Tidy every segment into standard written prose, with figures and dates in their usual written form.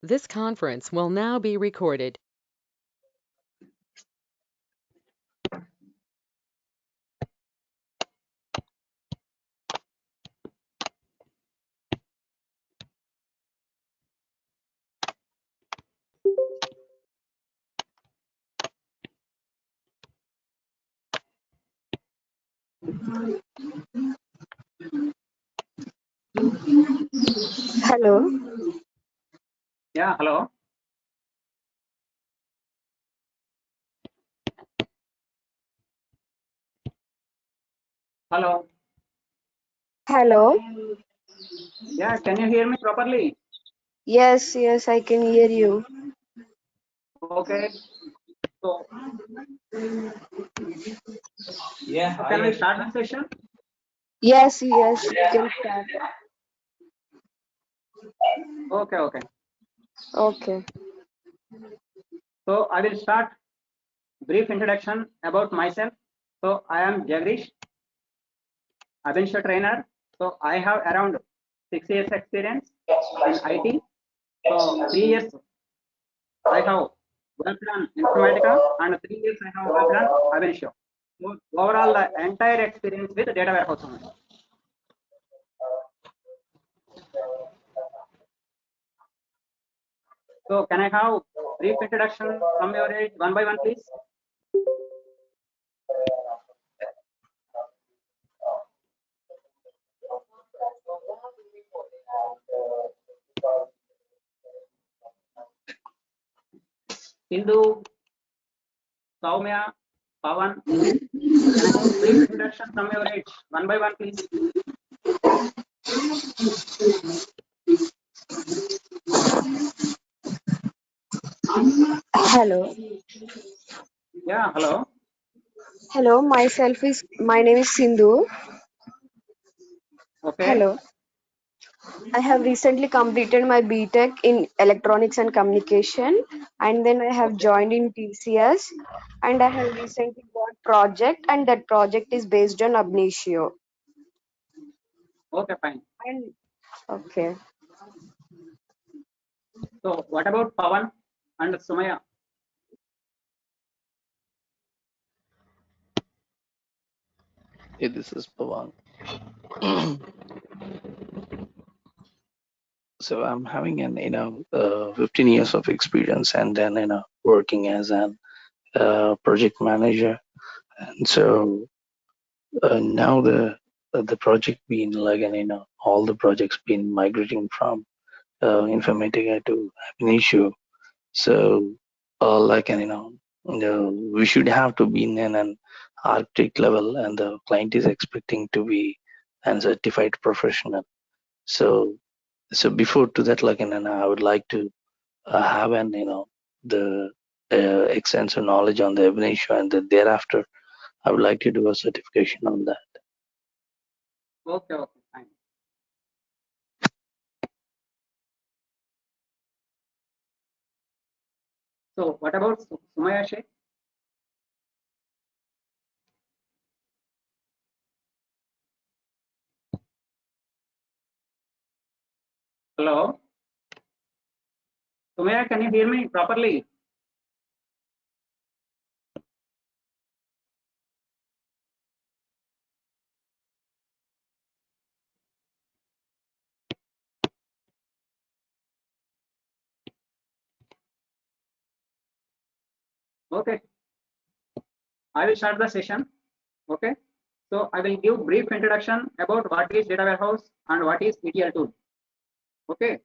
This conference will now be recorded. Hello. Yeah, hello. Hello. Hello. Yeah, can you hear me properly? Yes, I can hear you. Okay. So, can we start the session? Yes, we can start. Okay. Okay. So, I will start brief introduction about myself. So, I am Jagdish, Abhinsha trainer. So, I have around 6 years experience in IT. So, 3 years I have worked on Informatica and 3 years I have worked on Abhinsha. So, overall, the entire experience with data warehouse only. So, can I have brief introduction from your end, one by one, please? Hindu, Soumya, Pawan, can I have brief introduction from your end, one by one, please? Hello. Yeah, hello. Hello. My name is Sindhu. Okay. Hello. I have recently completed my BTech in Electronics and Communication, and then I have Okay. joined in TCS, and I have recently got project, and that project is based on Abnitio. Okay, fine. And okay. So, what about Pawan and Sumaya? Hey, this is Pawan. So I'm having an 15 years of experience, and then working as an project manager. And so now the project being like, and all the projects been migrating from Informatica to Ab Initio. So like, and we should have to be in an architect level, and the client is expecting to be a certified professional. So before to that, like, and I would like to have an the extensive knowledge on the Ab Initio, and then thereafter I would like to do a certification on that. Okay, fine. So, what about Sumaya Sheikh? Hello. Sumaya, can you hear me properly? Okay. I will start the session. Okay. So, I will give brief introduction about what is data warehouse and what is ETL tool. Okay.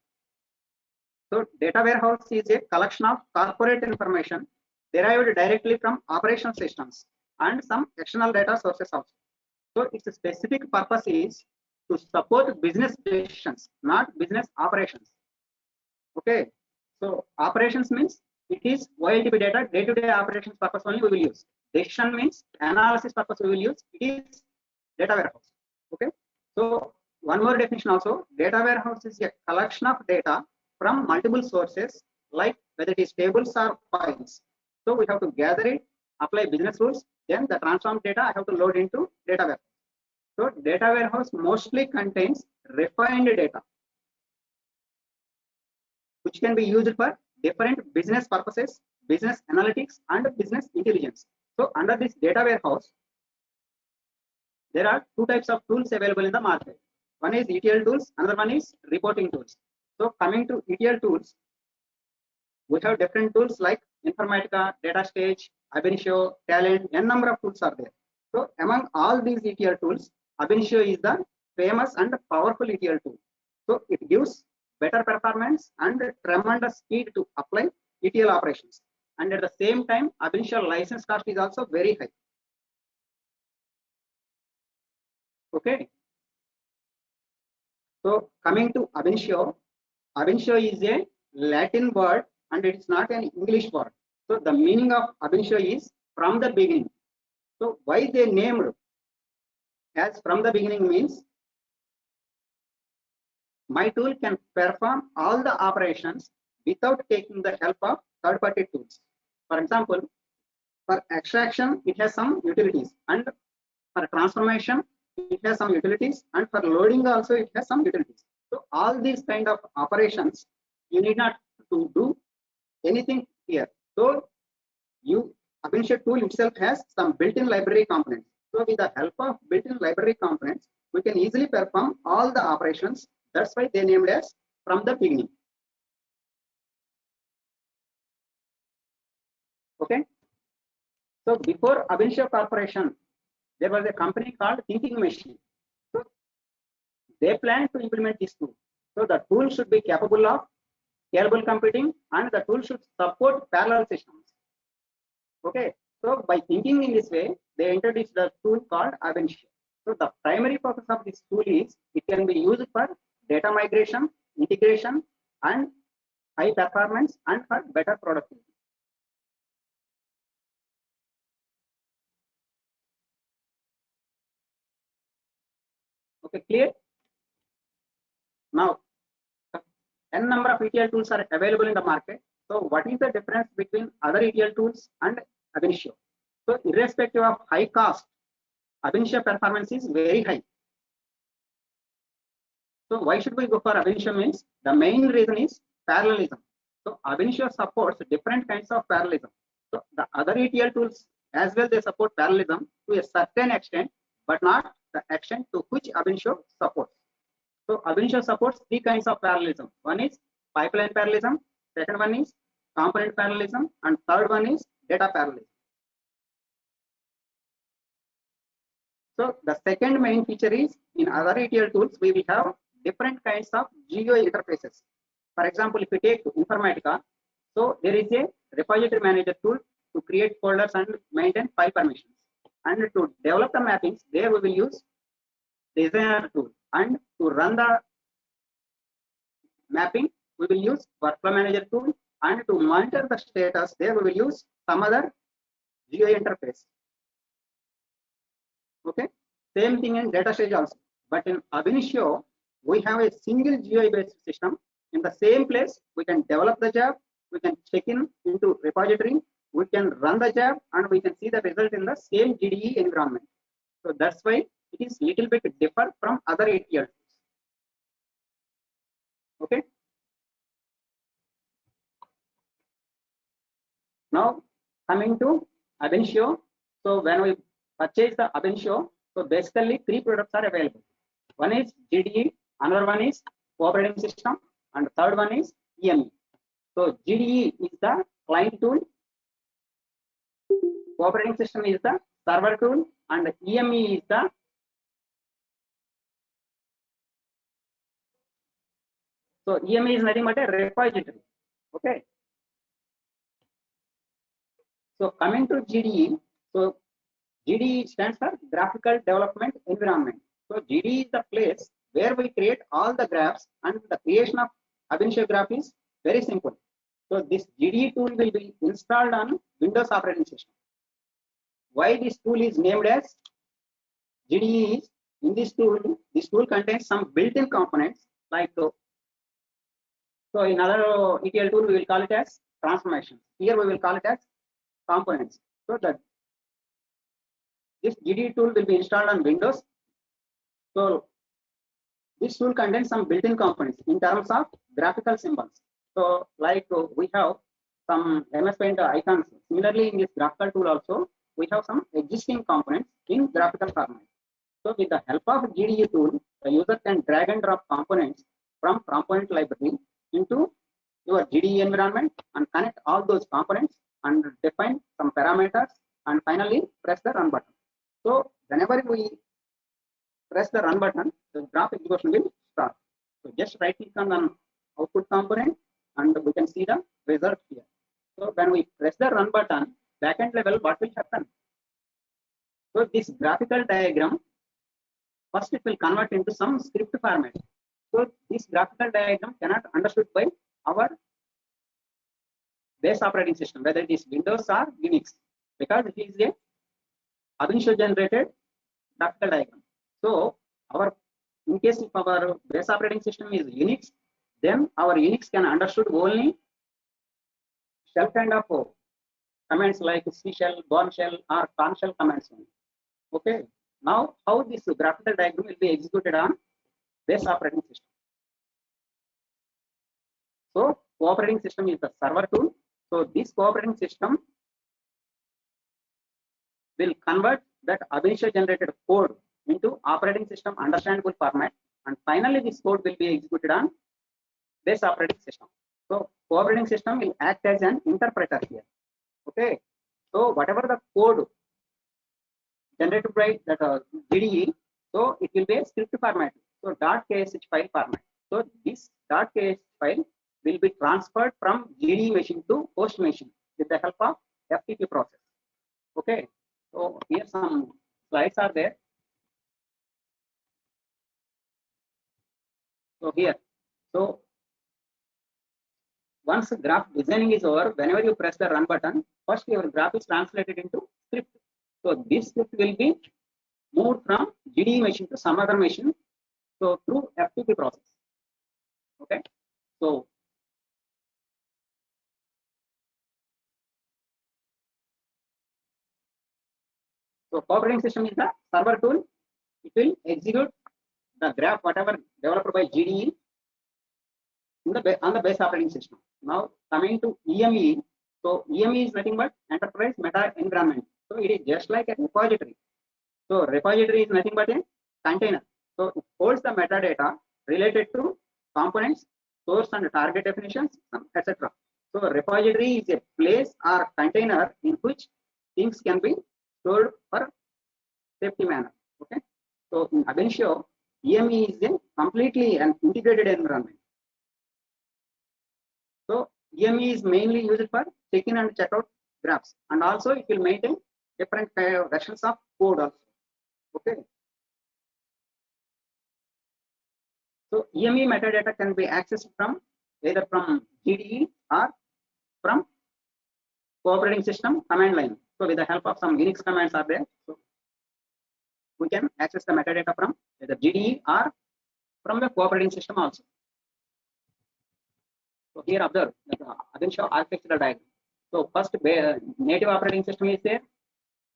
So, data warehouse is a collection of corporate information derived directly from operation systems and some external data sources also. So, its specific purpose is to support business decisions, not business operations. Okay. So, operations means it is OLTP data, day-to-day operations purpose only we will use. Decision means analysis purpose we will use. It is data warehouse. Okay. So, one more definition also, data warehouse is a collection of data from multiple sources, like whether it is tables or files. So, we have to gather it, apply business rules, then the transformed data I have to load into data warehouse. So, data warehouse mostly contains refined data, which can be used for different business purposes, business analytics, and business intelligence. So under this data warehouse, there are two types of tools available in the market. One is ETL tools, another one is reporting tools. So coming to ETL tools, we have different tools like Informatica, DataStage, Ab Initio, Talent, n number of tools are there. So among all these ETL tools, Ab Initio is the famous and powerful ETL tool. So it gives better performance and tremendous speed to apply ETL operations. And at the same time, Ab Initio license cost is also very high. Okay. So coming to Ab Initio, Ab Initio is a Latin word and it's not an English word. So the meaning of Ab Initio is from the beginning. So why they named as from the beginning means my tool can perform all the operations without taking the help of third-party tools. For example, for extraction, it has some utilities, and for transformation, it has some utilities, and for loading also, it has some utilities. So all these kind of operations, you need not to do anything here. So Ab Initio tool itself has some built-in library components. So with the help of built-in library components, we can easily perform all the operations. That's why they named as from the beginning. Okay. So before Ab Initio Corporation, there was a company called Thinking Machine. So they planned to implement this tool. So the tool should be capable of scalable computing and the tool should support parallel systems. Okay. So by thinking in this way, they introduced the tool called Ab Initio. So the primary purpose of this tool is it can be used for data migration, integration, and high performance and for better productivity. Okay, clear? Now, n number of ETL tools are available in the market. So what is the difference between other ETL tools and Ab Initio? So irrespective of high cost, Ab Initio performance is very high. So why should we go for Ab Initio means the main reason is parallelism. So Ab Initio supports different kinds of parallelism. So the other ETL tools as well, they support parallelism to a certain extent, but not the extent to which Ab Initio supports. So Ab Initio supports three kinds of parallelism. One is pipeline parallelism, second one is component parallelism, and third one is data parallelism. So the second main feature is in other ETL tools, we will have different kinds of GUI interfaces. For example, if we take Informatica, so there is a repository manager tool to create folders and maintain file permissions. And to develop the mappings, there we will use designer tool. And to run the mapping, we will use workflow manager tool. And to monitor the status, there we will use some other GUI interface. Okay, same thing in DataStage also. But in Ab Initio, we have a single GUI based system. In the same place, we can develop the job, we can check in into repository, we can run the job, and we can see the result in the same GDE environment. So that's why it is little bit different from other ETL tools. Okay. Now coming to Ab Initio. So when we purchase the Ab Initio, so basically three products are available. One is GDE, another one is operating system, and third one is EME. So GDE is the client tool, operating system is the server tool, and EME is the EME is nothing but a repository. Okay. So coming to GDE, so GDE stands for Graphical Development Environment. So GDE is the place where we create all the graphs, and the creation of Ab Initio graph is very simple. So this GDE tool will be installed on Windows operating system. Why this tool is named as GDE is in this tool contains some built-in components like so in other ETL tool we will call it as transformations. Here we will call it as components. So that this GDE tool will be installed on Windows. So this tool contains some built-in components in terms of graphical symbols. So like we have some MS Paint icons. Similarly, in this graphical tool also, we have some existing components in graphical format. So with the help of GDE tool, the user can drag and drop components from component library into your GDE environment and connect all those components and define some parameters and finally press the run button. So whenever we press the run button, the graph execution will start. So just right click on the output component and we can see the result here. So when we press the run button, backend level, what will happen? So this graphical diagram, first it will convert into some script format. So this graphical diagram cannot understood by our base operating system, whether it is Windows or Unix, because it is a ab initio generated graphical diagram. So in case if our base operating system is Unix, then our Unix can understood only shell kind of commands like C shell, bourne shell, or Korn shell commands. Okay. Now, how this graphical diagram will be executed on base operating system? So, cooperating system is the server tool. So, this cooperating system will convert that ab initio generated code into operating system understandable format, and finally this code will be executed on base operating system. So, cooperating system will act as an interpreter here. Okay. So, whatever the code generated by that GDE, so it will be a script format. So .ksh file format. So this .ksh file will be transferred from GDE machine to host machine with the help of FTP process. Okay. So here some slides are there. So here, so once graph designing is over, whenever you press the run button, first your graph is translated into script. So this script will be moved from GDE machine to some other machine, so through FTP process. Okay. So cooperating system is the server tool. It will execute the graph whatever developed by GDE on the base operating system. Now coming to EME. So EME is nothing but enterprise meta environment. So it is just like a repository. So repository is nothing but a container. So it holds the metadata related to components, source and target definitions, etc. So repository is a place or container in which things can be stored for safety manner. Okay. So in ab initio, EME is a completely an integrated environment. So EME is mainly used for check-in and check-out graphs, and also it will maintain different versions of code also. Okay. So EME metadata can be accessed from either from GDE or from cooperating system command line. So with the help of some Unix commands are there, so we can access the metadata from either GDE or from the cooperating system also. So here observe the ab initio architectural diagram. So first native operating system is there,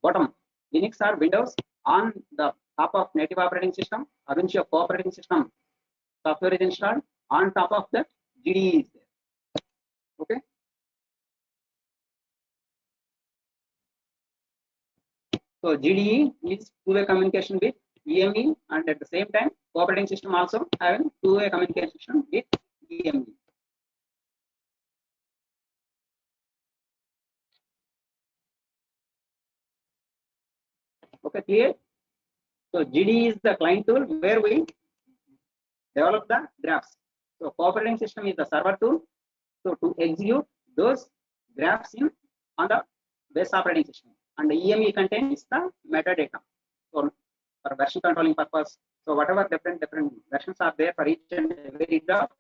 bottom Linux or Windows. On the top of native operating system, ab initio cooperating system software is installed. On top of that, GDE is there. Okay. So GDE is two-way communication with EME, and at the same time, cooperating system also having two-way communication with EME. Okay, clear? So GDE is the client tool where we develop the graphs. So cooperating system is the server tool. So to execute those graphs on the base operating system, and the EME contains the metadata for version controlling purpose. So whatever different versions are there for each and every graph.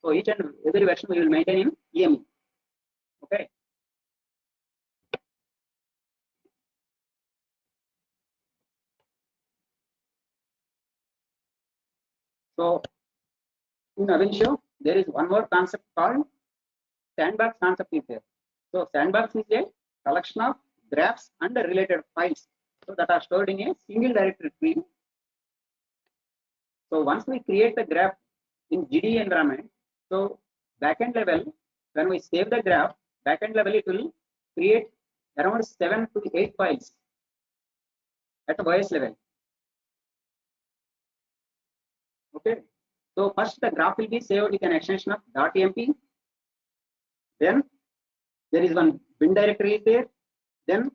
So each and every version we will maintain in EME. Okay. So in ab initio, there is one more concept called sandbox concept is there. So sandbox is a collection of graphs and related files, so that are stored in a single directory tree. So once we create the graph in GDE environment, so backend level when we save the graph, backend level it will create around 7 to 8 files at the OS level. Okay, so first the graph will be saved with an extension of .mp. Then there is one bin directory is there. Then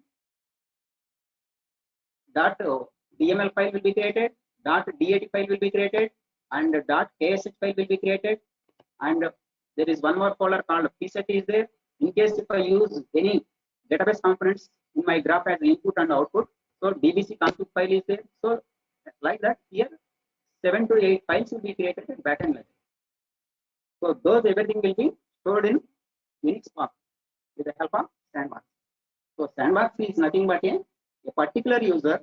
.dml file will be created, .dat file will be created, and .ksh file will be created. And there is one more folder called pset is there. In case if I use any database components in my graph as input and output, so dbc config file is there. So like that, here 7 to 8 files will be created at backend level. So those everything will be stored in Unix path with the help of Sandbox. So Sandbox is nothing but a particular user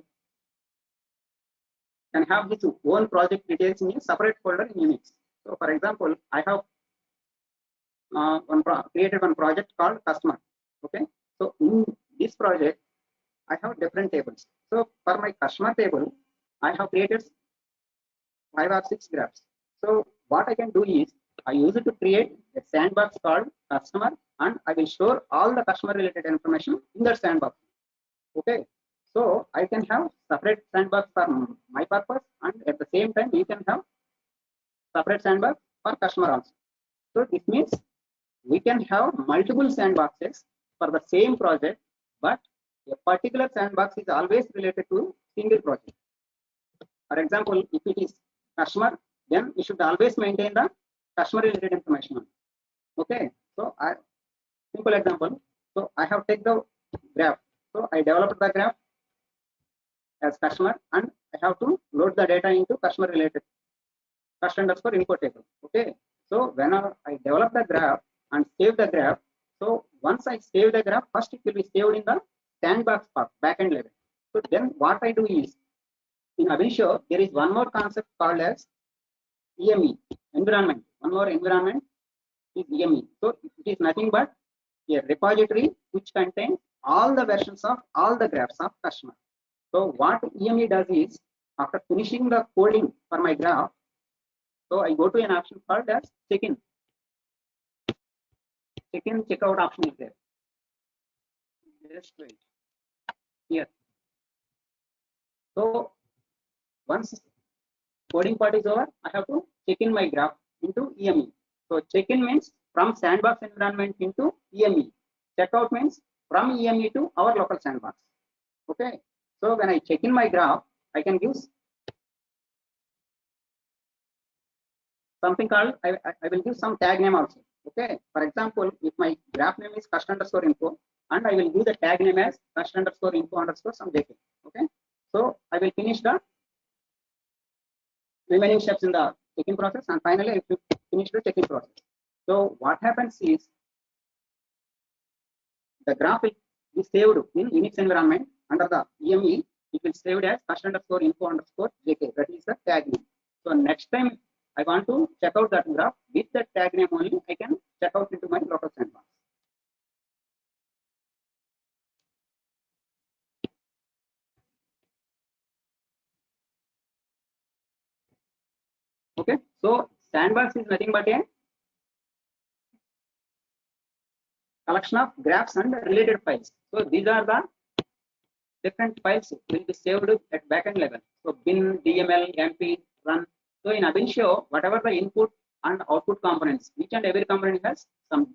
can have his own project details in a separate folder in Unix. So for example, I have created one project called customer. Okay, so in this project I have different tables. So for my customer table, I have created 5 or 6 graphs. So what I can do is I use it to create a sandbox called customer, and I will store all the customer related information in that sandbox. Okay, so I can have separate sandbox for my purpose, and at the same time you can have separate sandbox for customer also. So this means we can have multiple sandboxes for the same project, but a particular sandbox is always related to single project. For example, if it is customer, then we should always maintain the customer related information. Okay, so simple example. So I have taken the graph. So I developed the graph as customer, and I have to load the data into customer related _info table. Okay, so when I develop the graph and save the graph, so once I save the graph, first it will be saved in the sandbox path backend level. So then what I do is, in Abinshow, there is one more concept called as EME, environment. One more environment is EME. So it is nothing but a repository which contains all the versions of all the graphs of customer. So what EME does is, after finishing the coding for my graph, so I go to an option called as check-in. Check-in, check-out option is there. Just wait. Here. So once coding part is over, I have to check in my graph into EME. So check-in means from sandbox environment into EME. Checkout means from EME to our local sandbox. Okay. So when I check in my graph, I can use something called, I will give some tag name also. Okay. For example, if my graph name is cust_info, and I will give the tag name as cust_info_ some JK. Okay. So I will finish the remaining steps in the check-in process, and finally I will finish the check-in process. So what happens is, the graph will be saved in Unix environment under the EME. It will saved as cust_info_jk. That is the tag name. So next time I want to check out that graph with that tag name only, I can check out into my local sandbox. Okay, so sandbox is nothing but a collection of graphs and related files. So these are the different files will be saved at backend level. So bin, DML, MP, run. So in Abinshow, whatever the input and output components, each and every component has some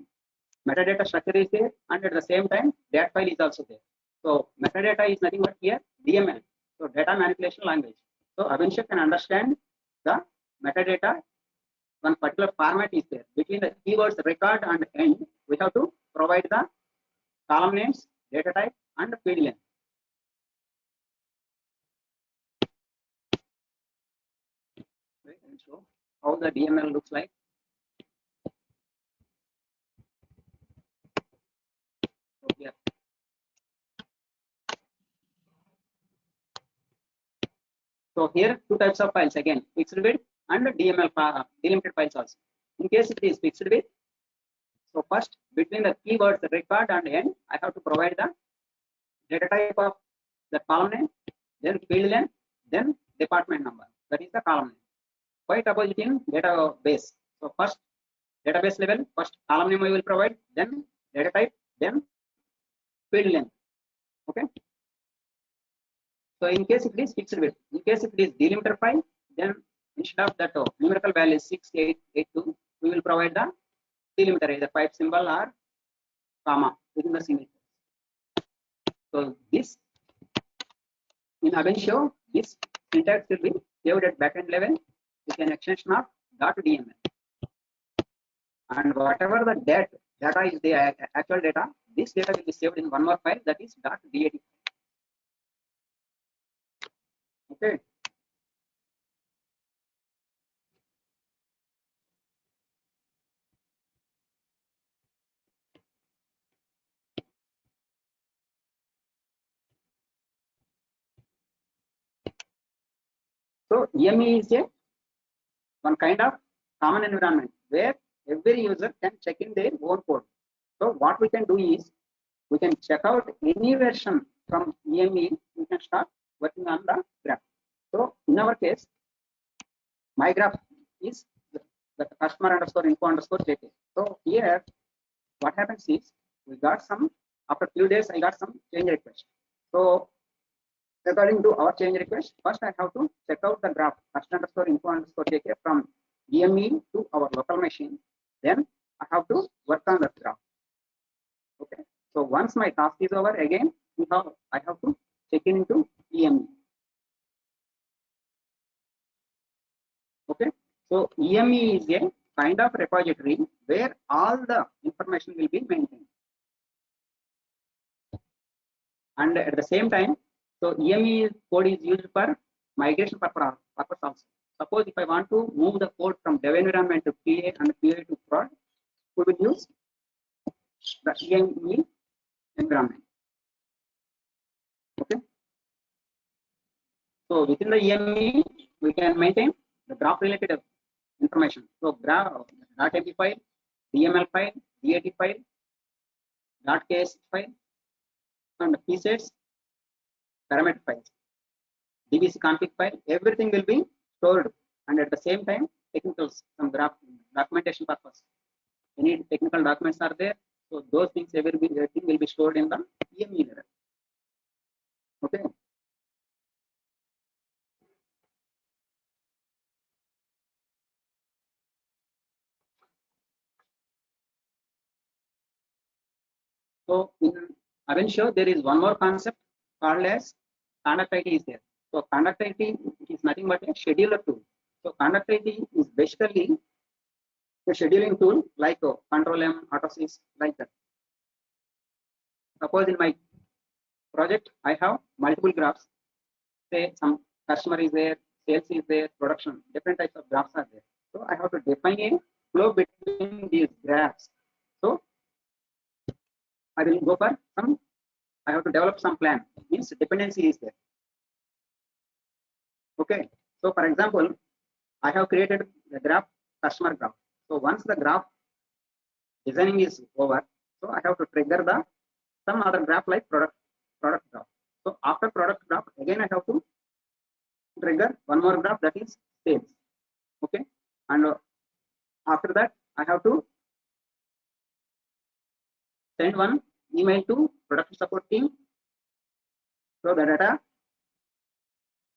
metadata structure is there, and at the same time that file is also there. So metadata is nothing but here DML, so data manipulation language. So Abinshow can understand the metadata. One particular format is there. Between the keywords record and end, we have to provide the column names, data type, and field length. So how the DML looks like. So here. So here two types of files again, fixed width and DML delimited files also. In case it is fixed width, so first between the keywords record and end, I have to provide the data type of the column name, then field length, then department number. That is the column name. Quite opposite in database. So first database level, first column name we will provide, then data type, then field length. Okay. So in case it is fixed width, in case it is delimiter file, then instead of that numerical value is 6882, we will provide the delimiter either pipe symbol or comma within the single. So this in Avensio, this syntax will be saved at backend level with an extension of .dml. And whatever the data is the actual data, this data will be saved in one more file, that is .dat. Okay. So EME is a one kind of common environment where every user can check in their own code. So what we can do is we can check out any version from EME. We can start working on the graph. So in our case, my graph is the customer underscore info underscore JK. So here, what happens is we got some, after few days, I got some change request. So according to our change request, first I have to check out the graph customer underscore info underscore JK from EME to our local machine. Then I have to work on that graph. Okay. So once my task is over, again I have to check in into EME. Okay. So EME is a kind of repository where all the information will be maintained. And at the same time, so EME code is used for migration purpose also. Suppose if I want to move the code from dev environment to PA and PA to prod, we will use the EME environment. Okay. So within the EME, we can maintain the graph related information. So graph, .mp file, DML file, DAT file, .ks file, and psets, parameter files, dbc config file, everything will be stored, and at the same time, technicals, some graph documentation purpose. Any technical documents are there, so those things everything will be stored in the EME level. Okay. So in Avensio, there is one more concept called as conduct IT is there. So conduct IT is nothing but a scheduler tool. So conduct IT is basically a scheduling tool like Control M, AutoSys, like that. Suppose in my project, I have multiple graphs. Say some customer is there, sales is there, production, different types of graphs are there. So I have to define a flow between these graphs. So I will go for some, I have to develop some plan, means dependency is there. Okay. So for example, I have created the graph, customer graph. So once the graph designing is over, so I have to trigger the some other graph like product graph. So after product graph, again I have to trigger one more graph, that is sales. Okay. And after that, I have to send one email to production support team. So the data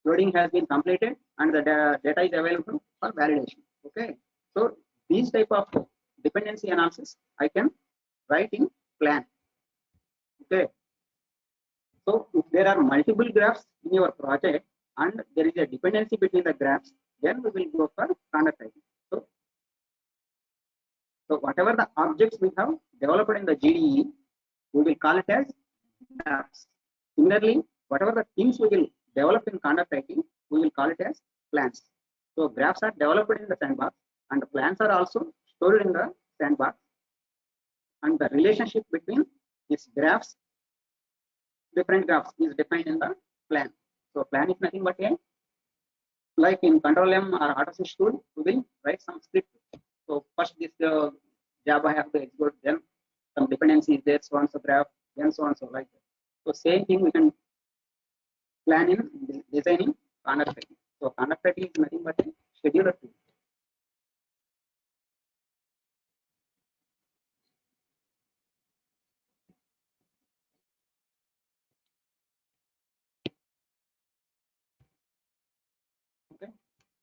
loading has been completed and the data is available for validation. Okay. So these type of dependency analysis I can write in plan. Okay. So if there are multiple graphs in your project and there is a dependency between the graphs, then we will go for conduct IT. So whatever the objects we have developed in the GDE, we will call it as graphs. Similarly, whatever the things we will develop in conduct IT, we will call it as plans. So graphs are developed in the sandbox and the plans are also stored in the sandbox. And the relationship between these graphs, different graphs, is defined in the plan. So plan is nothing but a, like in Control M or AutoSys tool, we will write some script. So first this job I have to execute, then some dependency is there, so on so graph, then so on so like that. So same thing we can plan in designing conduct IT. So conduct IT is nothing but a scheduler tool.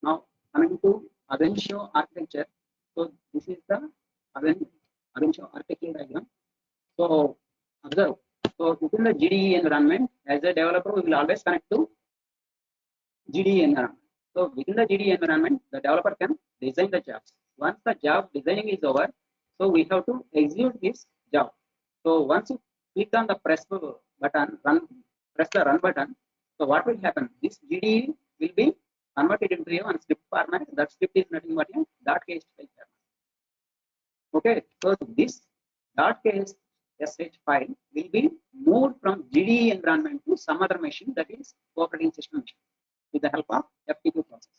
Now coming to Avensio architecture. So this is the Avensio architecture diagram. So observe. So within the GDE environment, as a developer, we will always connect to GDE environment. So within the GDE environment, the developer can design the jobs. Once the job designing is over, so we have to execute this job. So once you click on the press button, press the run button. So what will happen? This GDE will be converted into a one script format. That script is nothing but a .ks file format. Okay, so this .ks file will be moved from GDE environment to some other machine, that is operating system machine, with the help of FTP process.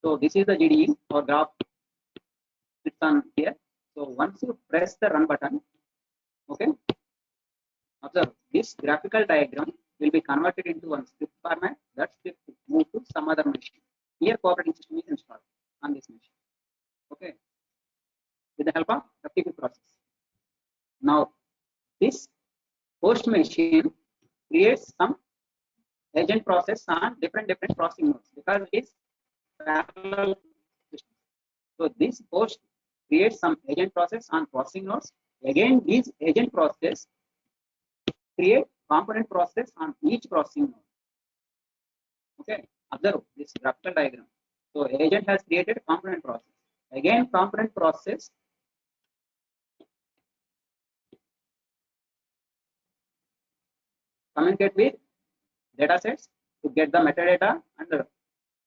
So this is the GDE or graph. It's on here. So once you press the run button, okay, observe this graphical diagram will be converted into one script format. That script will move to some other machine. Here, operating system is installed on this machine. Okay, with the help of FTP process. Now, this host machine creates some agent process on different processing nodes because it is parallel system. So this host creates some agent process on processing nodes. Again, these agent process create component process on each processing node. Okay, observe this graphical diagram. So agent has created component process. Again, component process communicate with data sets to get the metadata, and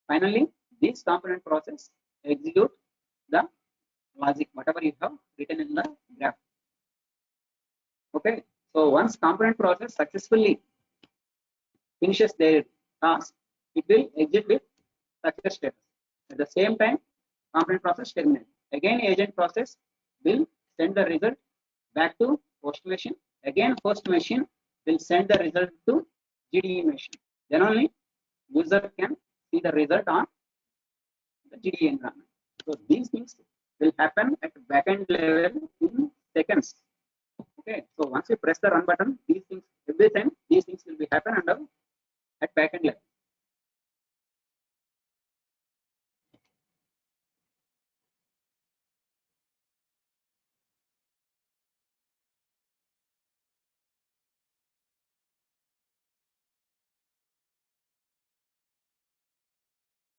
finally this component process execute the logic whatever you have written in the graph. Okay, so once component process successfully finishes their task, it will exit with success status. At the same time, component process terminates. Again, agent process will send the result back to host machine. Again, host machine will send the result to GDE machine. Then only user can see the result on the GDE environment. So these things will happen at backend level in seconds. Okay, so once you press the run button, these things every time these things will be happen under at backend level.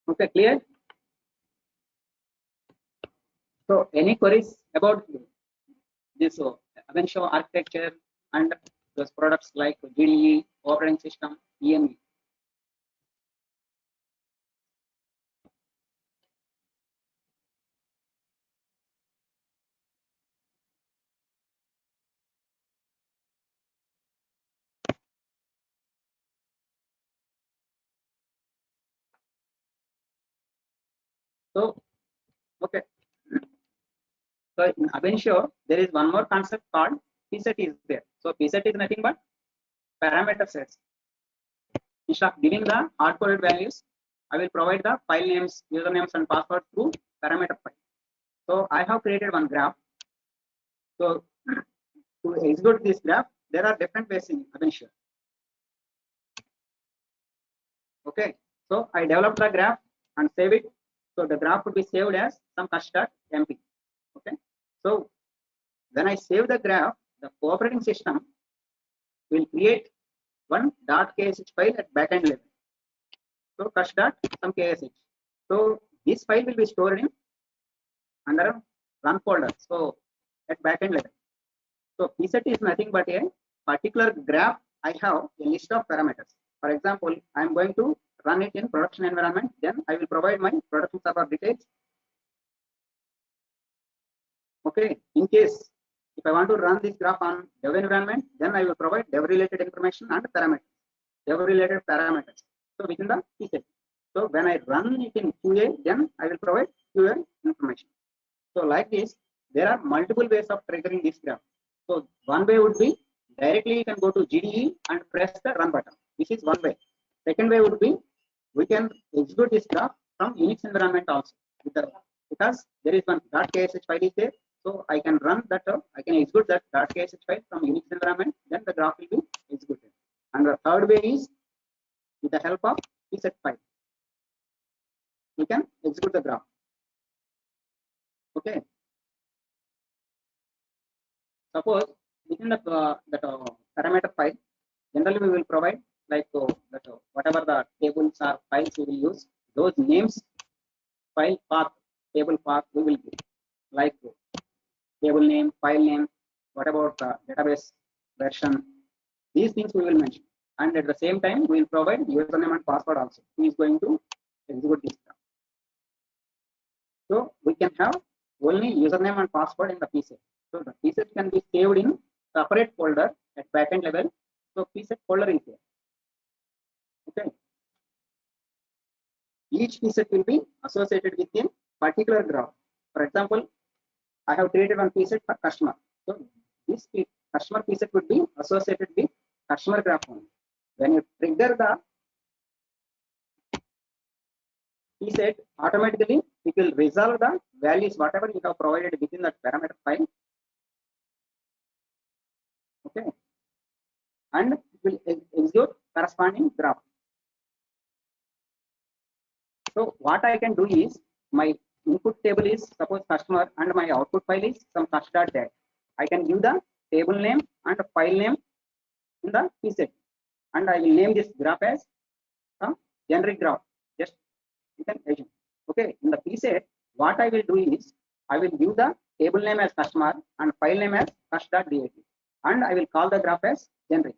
Okay, clear? So any queries about this Avensio architecture and those products like GDE, operating system, EME? So, okay. So in Avensio, there is one more concept called pset is there. So pset is nothing but parameter sets. Instead of giving the hard-coded values, I will provide the file names, usernames, and password through parameter file. So I have created one graph. So to execute this graph, there are different ways in Avensio. Okay, so I developed the graph and save it. So the graph would be saved as some hash.mp. Okay, so when I save the graph, the operating system will create one .ksh file at backend level. So some ksh. So this file will be stored in under a run folder. So at backend level. So pset is nothing but a particular graph. I have a list of parameters. For example, I am going to run it in production environment. Then I will provide my production server details. Okay, in case if I want to run this graph on dev environment, then I will provide dev related information and parameters, dev related parameters. So within the pset. So when I run it in QA, then I will provide QA information. So like this, there are multiple ways of triggering this graph. So one way would be directly you can go to GDE and press the run button. This is one way. Second way would be we can execute this graph from Unix environment also, because there is one .ksh file is there. So I can run that, I can execute that .ksh file from Unix environment, then the graph will be executed. And the third way is with the help of pset file, you can execute the graph. Okay. Suppose within the parameter file, generally we will provide like whatever the tables or files we will use, those names, file path, table path we will give, like table name, file name, what about the database version, these things we will mention. And at the same time, we will provide username and password also. Who is going to execute this graph? So we can have only username and password in the pset. So the pset can be saved in separate folder at backend level. So pset folder is there. Okay. Each pset will be associated with a particular graph. For example, I have created one pset for customer. So this customer pset would be associated with customer graph only. When you trigger the pset, automatically it will resolve the values whatever you have provided within that parameter file. Okay, and it will execute corresponding graph. So what I can do is, my input table is suppose customer and my output file is some customer.dat. I can give the table name and file name in the pset, and I will name this graph as some generic graph. Just you can assume. Okay, in the pset, what I will do is I will give the table name as customer and file name as cust.dat, and I will call the graph as generic.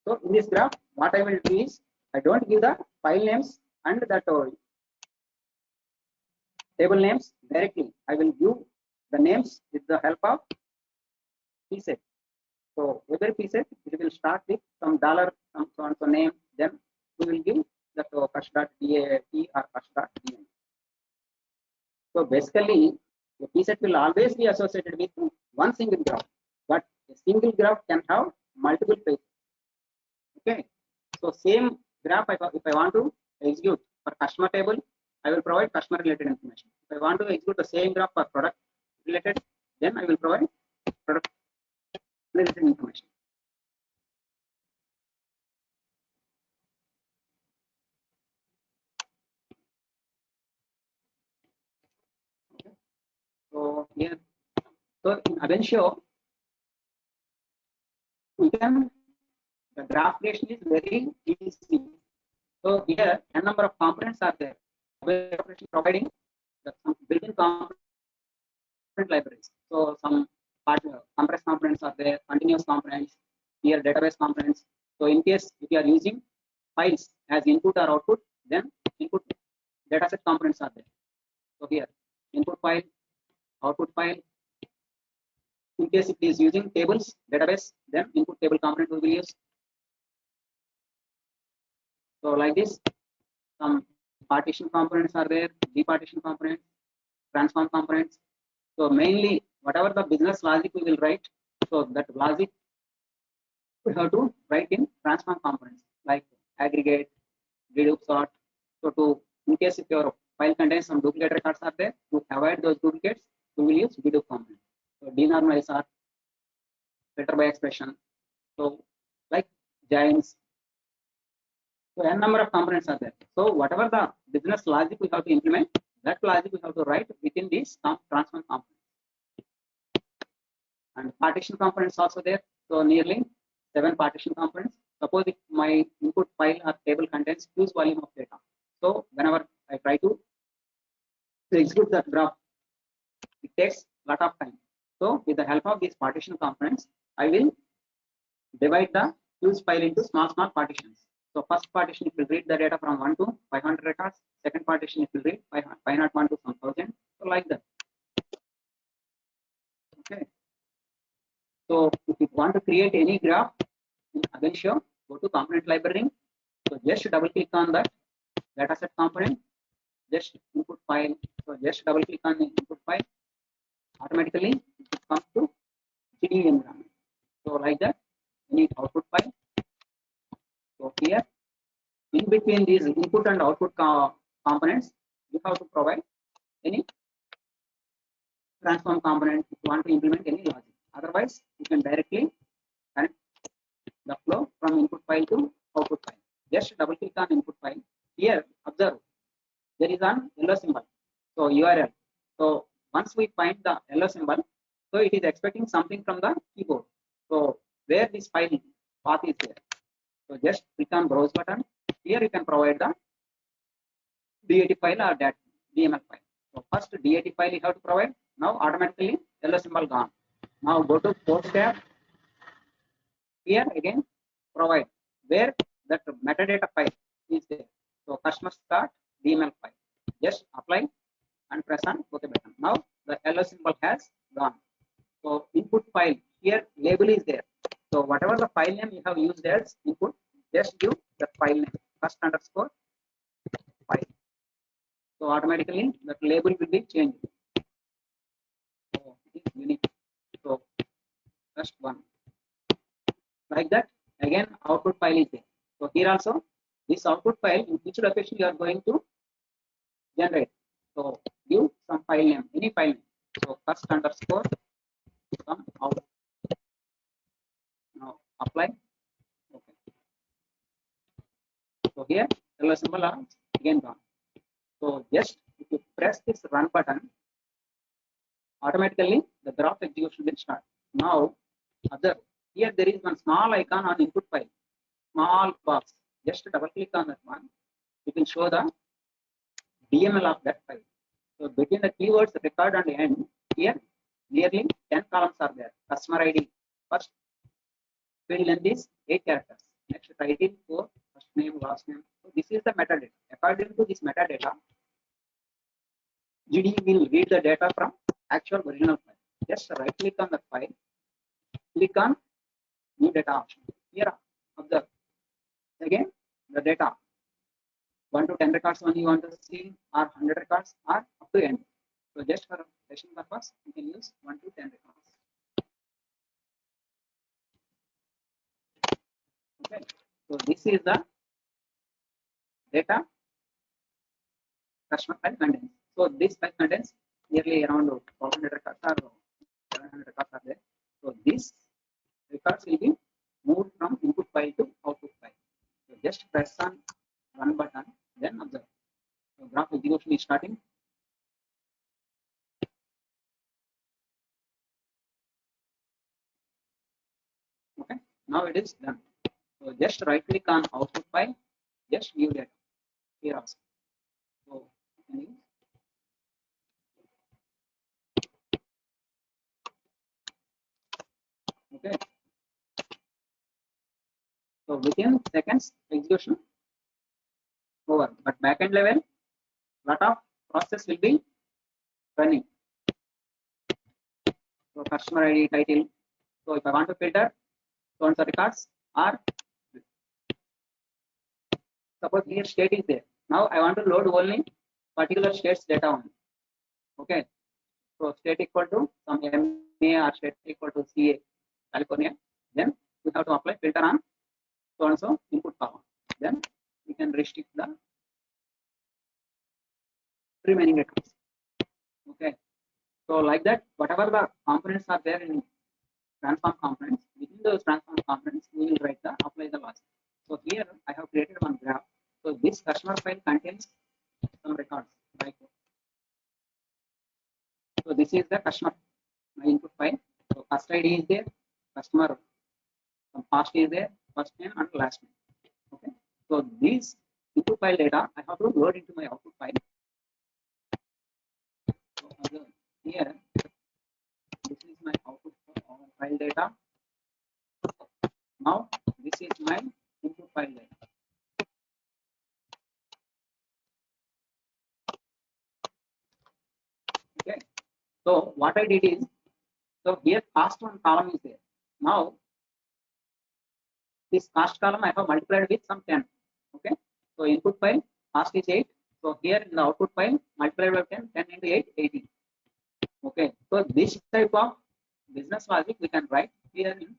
So in this graph, what I will do is I don't give the file names and that table names directly. I will give the names with the help of pset. So every pset it will start with some dollar, some so and so name. Then we will give that cust.dat or cust.dn. So basically, the pset will always be associated with one single graph, but a single graph can have multiple pages. Okay, so same graph, if I want to execute for customer table, I will provide customer related information. If I want to execute the same graph for product related, then I will provide product related information. Okay. So here, so in Avensio, we can, the graph creation is very easy. So here, a number of components are there. Providing some built-in component libraries. So some compressed components are there, continuous components, here database components. So in case if you are using files as input or output, then input dataset components are there. So here, input file, output file. In case it is using tables, database, then input table component will be used. So like this, some partition components are there, departition components, transform components. So mainly whatever the business logic we will write, so that logic we have to write in transform components like aggregate, dedupe, sort. So to, in case if your file contains some duplicate records are there, to avoid those duplicates, we will use dedupe component. So denormalize or filter by expression. So like giants. So n number of components are there. So whatever the business logic we have to implement, that logic we have to write within these transform components. And partition components also there. So nearly 7 partition components. Suppose if my input file or table contains huge volume of data. So whenever I try to execute that graph, it takes a lot of time. So with the help of these partition components, I will divide the huge file into small partitions. So first partition it will read the data from 1 to 500 records. Second partition it will read 501 to some 1000. So like that. Okay. So if you want to create any graph in Avensio, go to component library. So just double click on that dataset component. Just input file. So just double click on the input file. Automatically it comes to GDE environment. So like that, any output file. So here, in between these input and output components, you have to provide any transform component if you want to implement any logic. Otherwise, you can directly connect the flow from input file to output file. Just double click on input file. Here, observe, there is an yellow symbol. So URL. So once we find the yellow symbol, so it is expecting something from the keyboard. So where this file path is there. So just click on browse button. Here you can provide the DAT file or that DML file. So first DAT file you have to provide. Now automatically yellow symbol gone. Now go to port tab. Here again provide where that metadata file is there. So customer start DML file. Just apply and press on OK button. Now the yellow symbol has gone. So input file here label is there. So whatever the file name you have used as input, just give the file name first underscore file. So automatically that label will be changed. So it is unique. So just one. Like that, again output file is there. So here also this output file in which location you are going to generate. So give some file name, any file name. So first underscore some out. Now apply. Okay. So here yellow symbol are again gone. So just if you press this run button, automatically the graph execution will start. Now observe, here there is one small icon on input file, small box. Just double click on that one. It will show the DML of that file. So between the keywords record and end, here nearly 10 columns are there. Customer ID, first field length is 8 characters. Next title 4, first name, last name. So this is the metadata. According to this metadata, GD will read the data from actual original file. Just right click on the file, click on new data option. Here observe again the data 1 to 10 records only you want to see, or 100 records, or up to end. So just for session purpose, you can use 1 to 10 records. Okay, so this is the data customer file contains. So this file contains nearly around 400 records or 700 records are there. So these records will be moved from input file to output file. So just press on run button, then observe. So graph execution is starting. Okay, now it is done. So just right click on output file, just view data here also. So you can use. Okay. So within seconds execution over, but backend level lot of process will be running. So customer ID, title. So if I want to filter so on the records, or suppose here state is there. Now I want to load only particular state's data only. Okay. So state equal to some MA or state equal to CA, California. Then we have to apply filter on so and so input column. Then we can restrict the remaining records. Okay. So like that, whatever the components are there in transform components, within those transform components, we will write the apply the logic. So here I have created one graph. So this customer file contains some records. Like so this is the customer my input file. So first ID is there, customer some past is there, first name and last name. Okay. So these input file data I have to load into my output file. So here this is my output file data. Now this is my input file data. Okay. So what I did is, so here cost one column is there. Now this cost column I have multiplied with some 10. Okay. So input file cost is 8. So here in the output file multiplied by 10, 10 into 8, 18. Okay. So this type of business logic we can write here in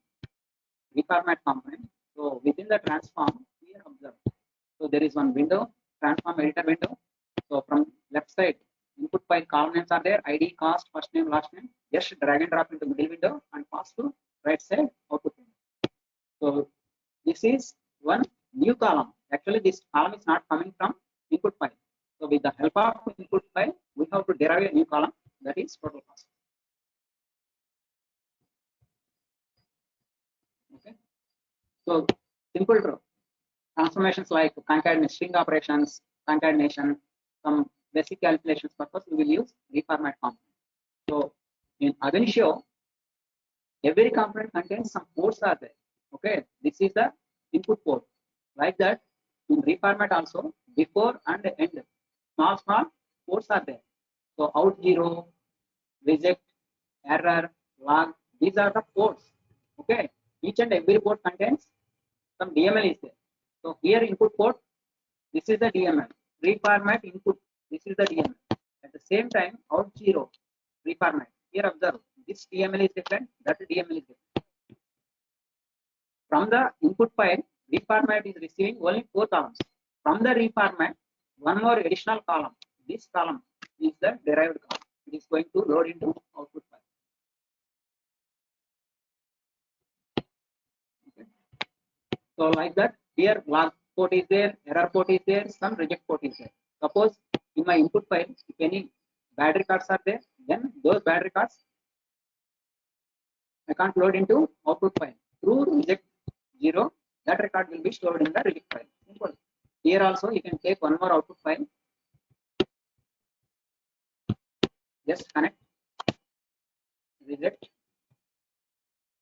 reformat component. So within the transform here observe. So there is one window, transform editor window. So from left side input file column names are there, ID, cost, first name, last name. just drag and drop into middle window and pass to right side output window. So this is one new column. Actually, this column is not coming from input file. So with the help of input file, we have to derive a new column, that is total cost. Okay. So simple transformations like concatenation, string operations, concatenation, some basic calculations purpose, we will use reformat component. So in Ab initio, every component contains some ports are there. Okay, this is the input port. Like that, in reformat also, before and end, small ports are there. So out 0, reject, error, log, these are the ports. Okay, each and every port contains some DML is there. So here input port, this is the DML. Reformat input, this is the DML. At the same time, out 0, reformat. Here observe, this DML is different, that DML is different. From the input file, reformat is receiving only 4 columns. From the reformat, one more additional column. This column is the derived column. It is going to load into output file. Okay. So like that, here log port is there, error port is there, some reject port is there. Suppose in my input file, if any bad records are there, then those bad records I can't load into output file. Through reject 0, that record will be stored in the reject file. Simple. Here also you can take one more output file. Just connect, reject.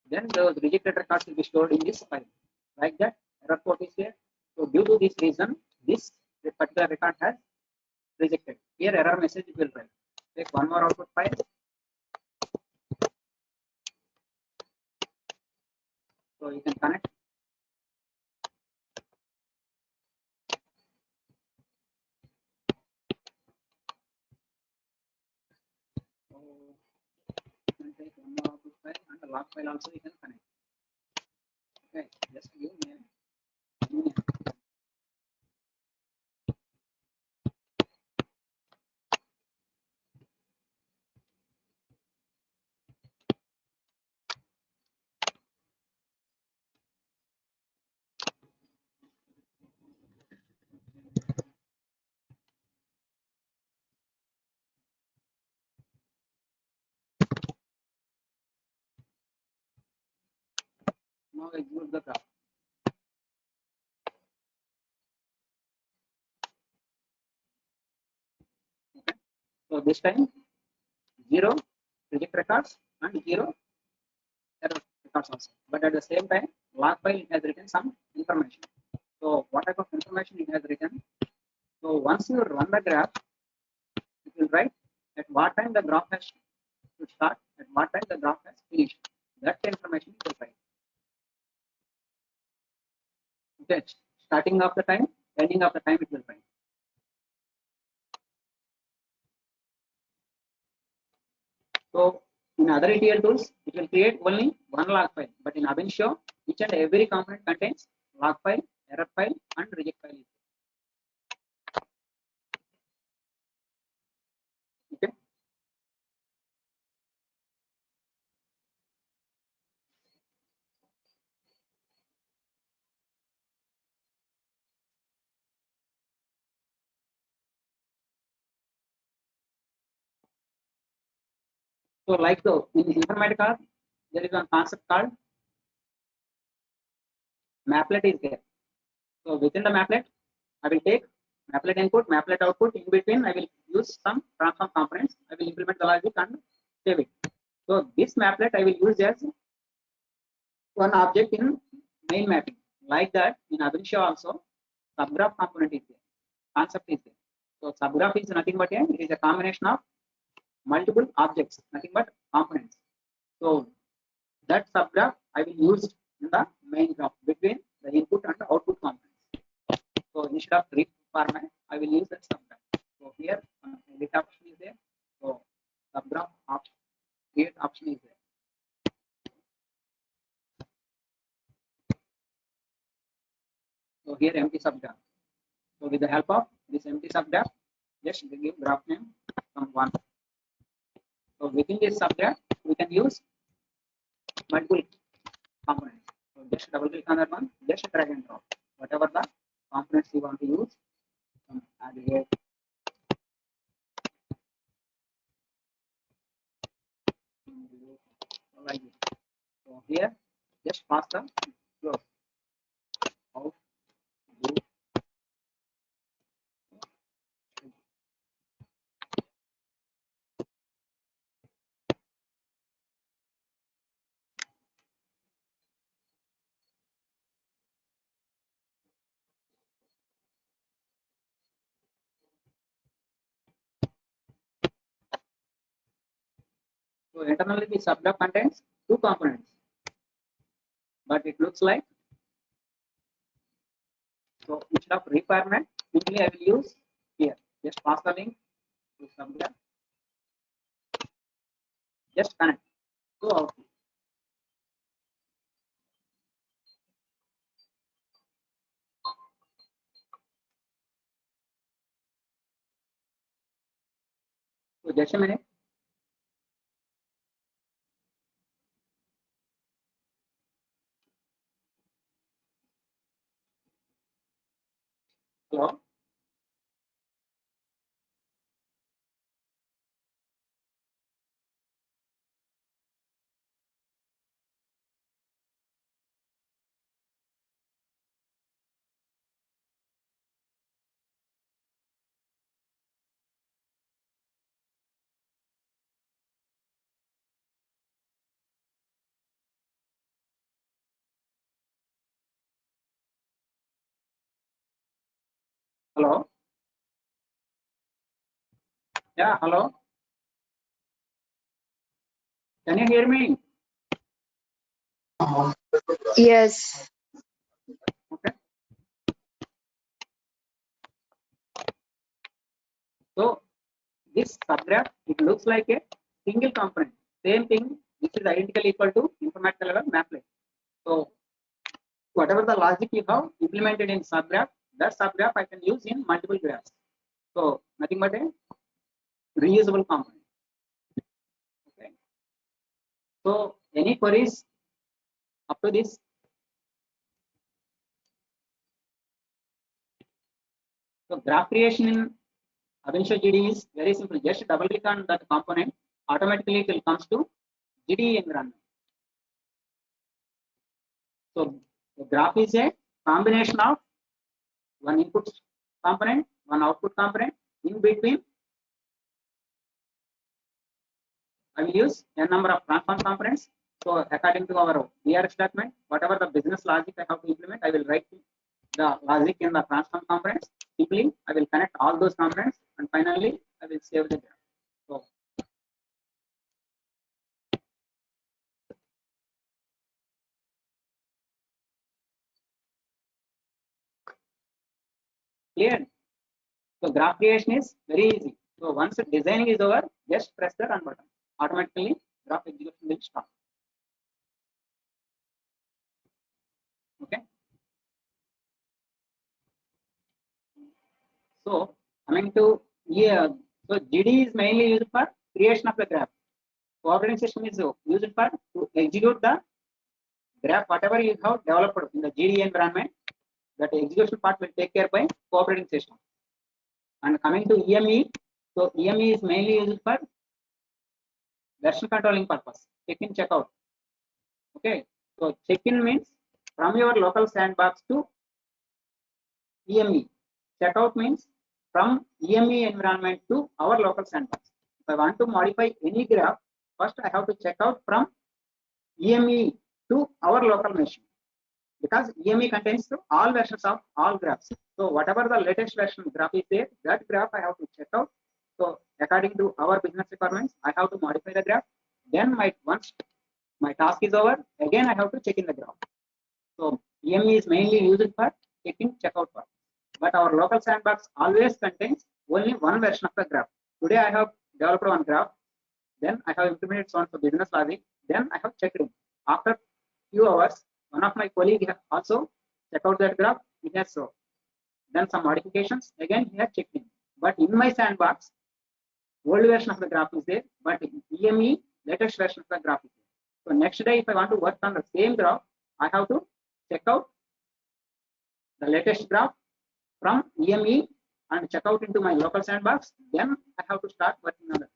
Then those rejected records will be stored in this file. Like that, error port is there. So due to this reason, this particular record has rejected. Here error message will write. Take one more output file. So you can connect. So you can take one more output file and the log file also you can connect. Okay, just give me now execute the graph. Okay. So this time 0 reject records and 0 error records also. But at the same time, log file has written some information. So what type of information it has written? So once you run the graph, it will write at what time the graph has to start, at what time the graph has finished. That information it will write. Okay, starting of the time, ending of the time it will write. So in other ETL tools, it will create only one log file, but in Ab initio, each and every component contains log file, error file, and reject file. Okay. So like the in Informatica, there is one concept called maplet is there. So within the maplet, I will take maplet input, maplet output. In between, I will use some transform components. I will implement the logic and save it. So this maplet I will use as one object in main mapping. Like that, in Ab initio also, subgraph component is there. Concept is there. So subgraph is nothing but it is a combination of multiple objects, nothing but components. So that subgraph I will use in the main graph between the input and the output components. So instead of read format, I will use that subgraph. So here edit option is there. So subgraph option, create option is there. So here empty subgraph. So with the help of this empty subgraph, just give graph name from 1. So within this subgraph, we can use multiple components. So just double click on that one, just drag and drop whatever the components you want to use. Add here. Like this. So here, just pass the close. Out. Do. So internally the subgraph contains two components, but it looks like, so instead of requirement, simply I will use here. Just pass the link to subgraph. Just connect to output. So just a minute. Hello. Hello. Yeah, hello. Can you hear me? Yes. Okay. So this subgraph, it looks like a single component. Same thing, which is identically equal to informatical level maplet. So whatever the logic you have implemented in subgraph, that subgraph I can use in multiple graphs. So nothing but a reusable component. Okay. So any queries up to this? So graph creation in Aventure GD is very simple. Just double click on that component, automatically it will comes to GD environment. So the graph is a combination of one input component, one output component. In between, I will use a number of transform components. So according to our DRX document, whatever the business logic I have to implement, I will write the logic in the transform components. Simply, I will connect all those components, and finally, I will save the graph. So clear. So graph creation is very easy. So once the designing is over, just press the run button. Automatically, graph execution will start. Okay. So coming to here, so GD is mainly used for creation of the graph. So operating system is used for to execute the graph whatever you have developed in the GD environment. That execution part will take care by operating system. And coming to EME, so EME is mainly used for version controlling purpose. Check-in, check-out. Okay. So check-in means from your local sandbox to EME. Check-out means from EME environment to our local sandbox. If I want to modify any graph, first I have to check out from EME to our local machine, because EME contains all versions of all graphs. So whatever the latest version graph is there, that graph I have to check out. So according to our business requirements, I have to modify the graph. Then once my task is over, again I have to check in the graph. So EME is mainly used for checking checkout part. But our local sandbox always contains only one version of the graph. Today I have developed one graph, then I have implemented some business logic, then I have checked in. After few hours, one of my colleagues also checked out that graph. He has done some modifications. Again, he has checked in. But in my sandbox, old version of the graph is there, but EME latest version of the graph is there. So next day, if I want to work on the same graph, I have to check out the latest graph from EME and check out into my local sandbox. Then I have to start working on that.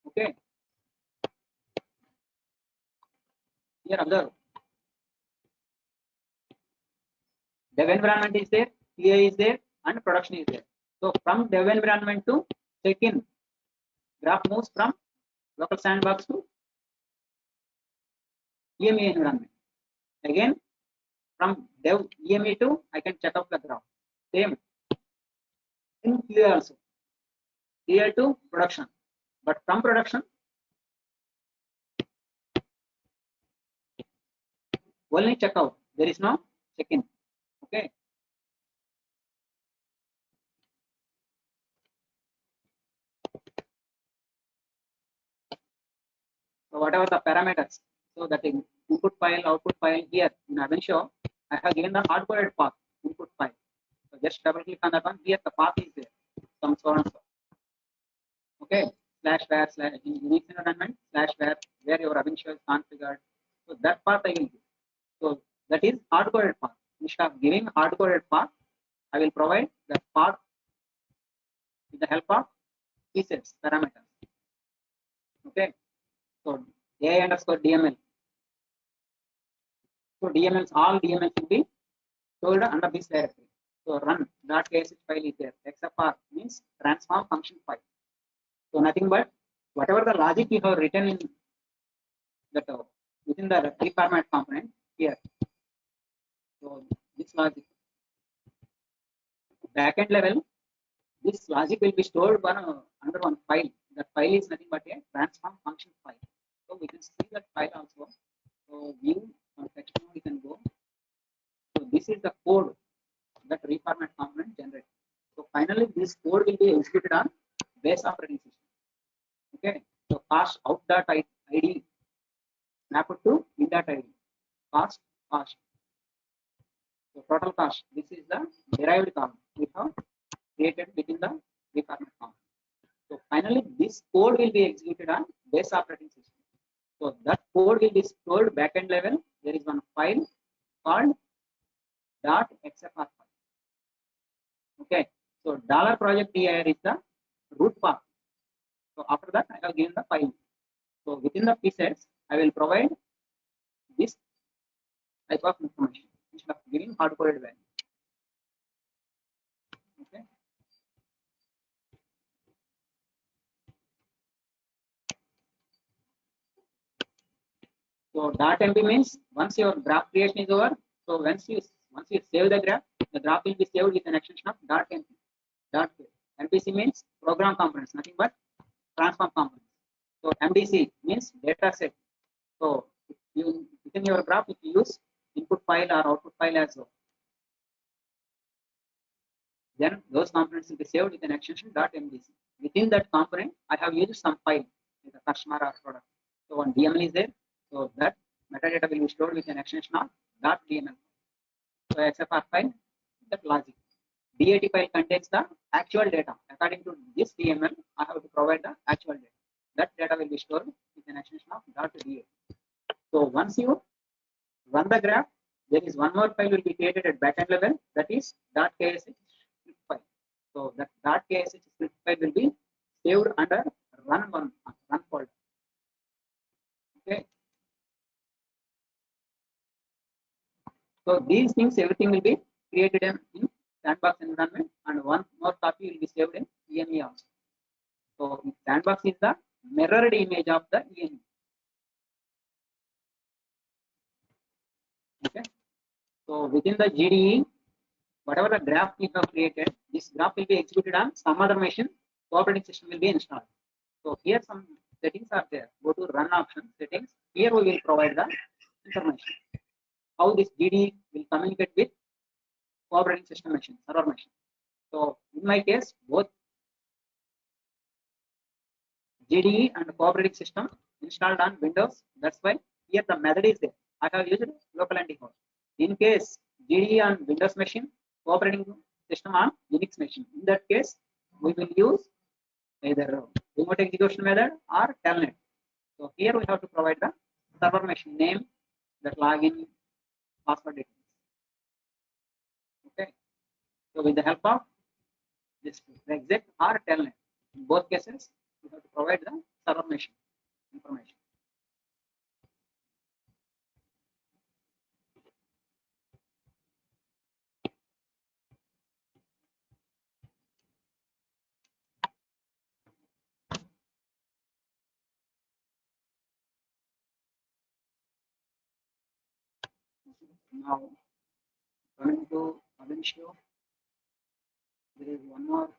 Okay. Here observe. Dev environment is there, PA is there, and production is there. So from dev environment to check-in, graph moves from local sandbox to EME environment. Again, from dev EME to I can check out the graph. Same in QA also. QA to production, but from production only check out. There is no check-in. Okay. So whatever the parameters, so that in input file, output file here in Avenshow, I have given the hard-coded path input file. So just double click on that one. Here the path is there. Some so and so. Okay. /var / in Unix environment /var where your Avenshow is configured. So that path I will give. So that is hard-coded path. Instead of giving hard-coded path, I will provide the path with the help of presets parameters. Okay. So a_dml. So DMLs, all DMLs will be stored under this directory. So run.ksh file is there. XFR means transform function file. So nothing but whatever the logic you have written in that within the reformat component here. So this logic. Backend level, this logic will be stored under one file. That file is nothing but a transform function file. So we can see that file also. So view text mode you can go. So this is the code that reformat component generates. So finally this code will be executed on base operating system. Okay. So cost out.id mapped to in.id. Cost. So total cost. This is the derived column we have created within the reformat component. So finally this code will be executed on base operating system. So that code will be stored backend level. There is one file called .xfr file. Okay. So $project_dir is the root path. So after that I have given the file. So within the presets I will provide this type of information instead of giving hard-coded value. Okay. So .mb means once your graph creation is over. So once you save the graph will be saved with an extension of .mp. MPC means program components, nothing but transform components. So MDC means data set. So you within your graph, if you use input file or output file as well, then those components will be saved with an extension .mdc. Within that component, I have used some file, like a customer or product. So one DML is there. So that metadata will be stored with an extension of .dml. So XFR file, that logic. DAT file contains the actual data. According to this DML, I have to provide the actual data. That data will be stored with an extension of .dat. So once you run the graph, there is one more file will be created at backend level, that is .ksh script file. So that .ksh script file will be saved under run folder. Okay. So these things, everything will be created in sandbox environment, and one more copy will be saved in EME also. So sandbox is the mirrored image of the EME. Okay. So within the GDE, whatever the graph we have created, this graph will be executed on some other machine. Operating system will be installed. So here some settings are there. Go to run option settings. Here we will provide the information. How this GDE will communicate with operating system machine, server machine. So in my case, both GDE and operating system installed on Windows. That's why here the method is there. I have used local NT host. In case GDE on Windows machine, operating system on Unix machine. In that case, we will use either remote execution method or telnet. So here we have to provide the server machine name, that login, password details. Okay. So with the help of this exec or telnet, in both cases, we have to provide the server machine information. Now coming to Avencio, there is one more.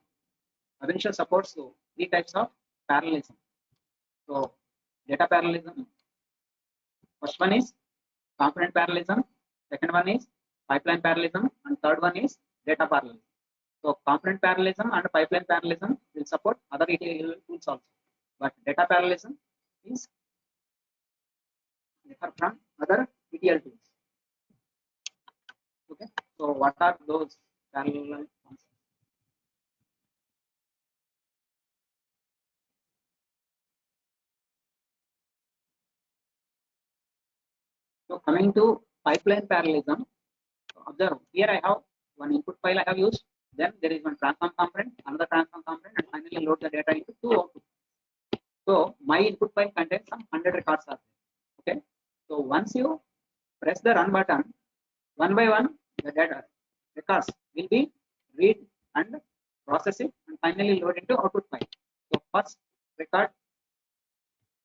Avencio supports three types of parallelism. So data parallelism. First one is component parallelism. Second one is pipeline parallelism, and third one is data parallelism. So component parallelism and pipeline parallelism will support other ETL tools also, but data parallelism is different from other ETL tools. Okay. So what are those parallel concepts? So coming to pipeline parallelism, observe here I have one input file I have used, then there is one transform component, another transform component, and finally load the data into two outputs. So my input file contains some 100 records are there. Okay. So once you press the run button, one by one the data records will be read and process it and finally load into output file. So first record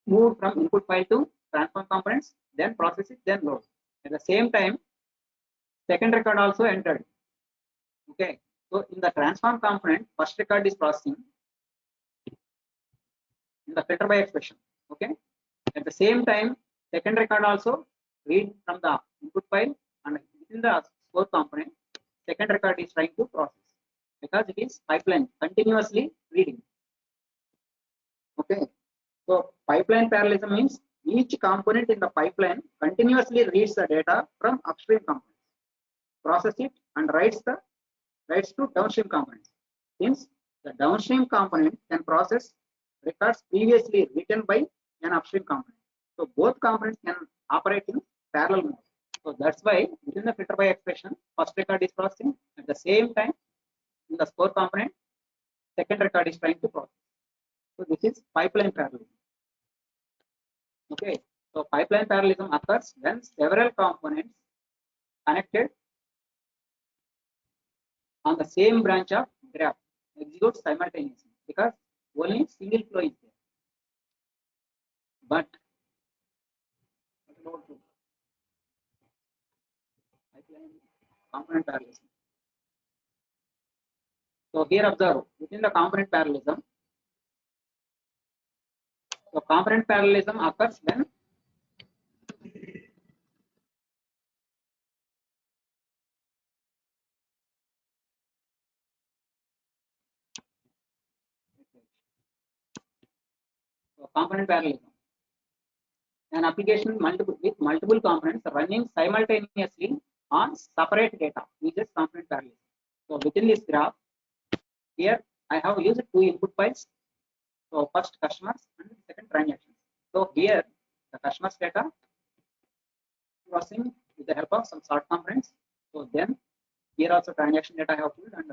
move from input file to transform components, then process it, then load. At the same time, second record also entered. Okay. So in the transform component, first record is processing in the filter by expression. Okay. At the same time, second record also read from the input file, and within the score component, second record is trying to process because it is pipeline continuously reading. Okay. So pipeline parallelism means each component in the pipeline continuously reads the data from upstream components, process it, and writes to downstream components. Since the downstream component can process records previously written by an upstream component. So both components can operate in parallel mode. So that's why within the filter by expression, first record is processing. At the same time, in the score component, second record is trying to process. So this is pipeline parallelism. Okay. So pipeline parallelism occurs when several components connected on the same branch of graph execute simultaneously because only single flow is there. But pipeline component parallelism. So here observe within the component parallelism. So component parallelism occurs when component parallelism. An application with multiple components running simultaneously on separate data uses component parallelism. So within this graph, here I have used two input files. So first customers and second transactions. So here the customers data processing with the help of some sort components. So then here also transaction data I have pulled and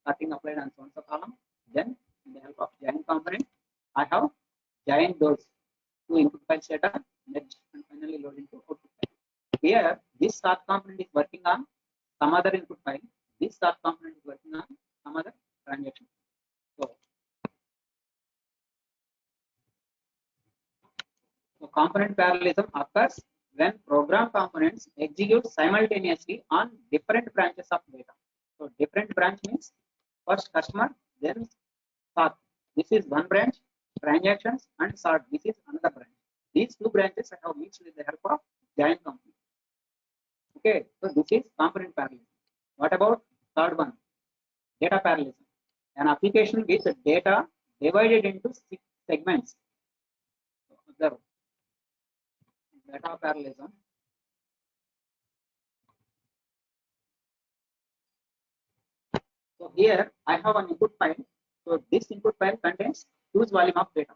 starting applied and so on so column. Then with the help of join component, I have joined those two input files data, merged and finally load into output file. Here this start component is working on some other input file. This start component is working on some other transaction. So component parallelism occurs when program components execute simultaneously on different branches of data. So different branch means first customer, then sort. This is one branch, transactions and sort. This is another branch. These two branches I have mixed with the help of join component. Okay, so this is component parallelism. What about third one? Data parallelism. An application with data divided into 6 segments. So observe. Data parallelism. So here I have an input file. So this input file contains huge volume of data.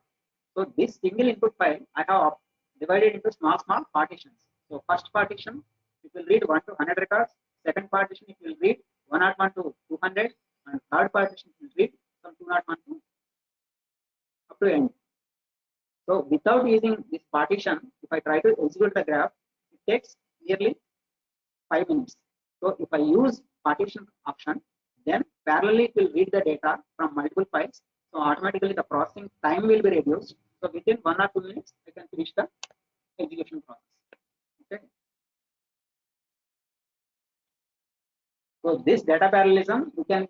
So this single input file I have divided into small partitions. So first partition it will read 1 to 100 records. Second partition it will read 101 to 200, and third partition it will read from 201 to up to end. So without using this partition, if I try to execute the graph, it takes nearly 5 minutes. So if I use partition option, then parallelly it will read the data from multiple files. So automatically the processing time will be reduced. So within 1 or 2 minutes, I can finish the execution process. Okay. So this data parallelism you can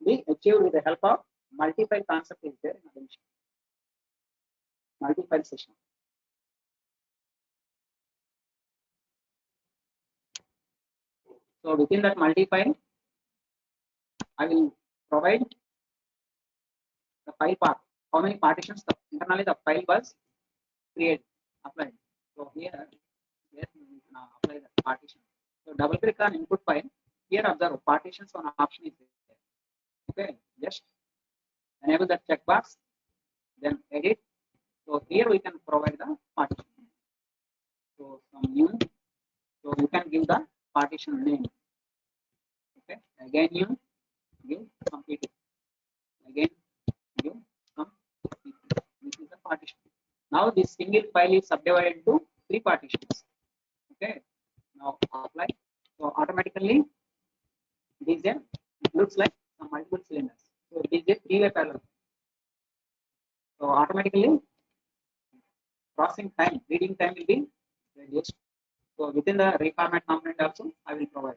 be achieved with the help of multi-file concept is there in Attention. Multi-file session. So within that multi-file, I will provide the file path. How many partitions internally the file was created, applied. So here we can apply the partition. So double click on input file. Here observe partitions on option is there. Okay, just enable that checkbox, then edit. So here we can provide the partition. So some new. So you can give the partition name. Okay, again you give complete. Again give complete. This is the partition. Now this single file is subdivided into 3 partitions. Okay. Now apply. So automatically it looks like some multiple cylinders. So it is a 3-way parallel. So automatically processing time, reading time will be reduced. So within the reformat component also I will provide.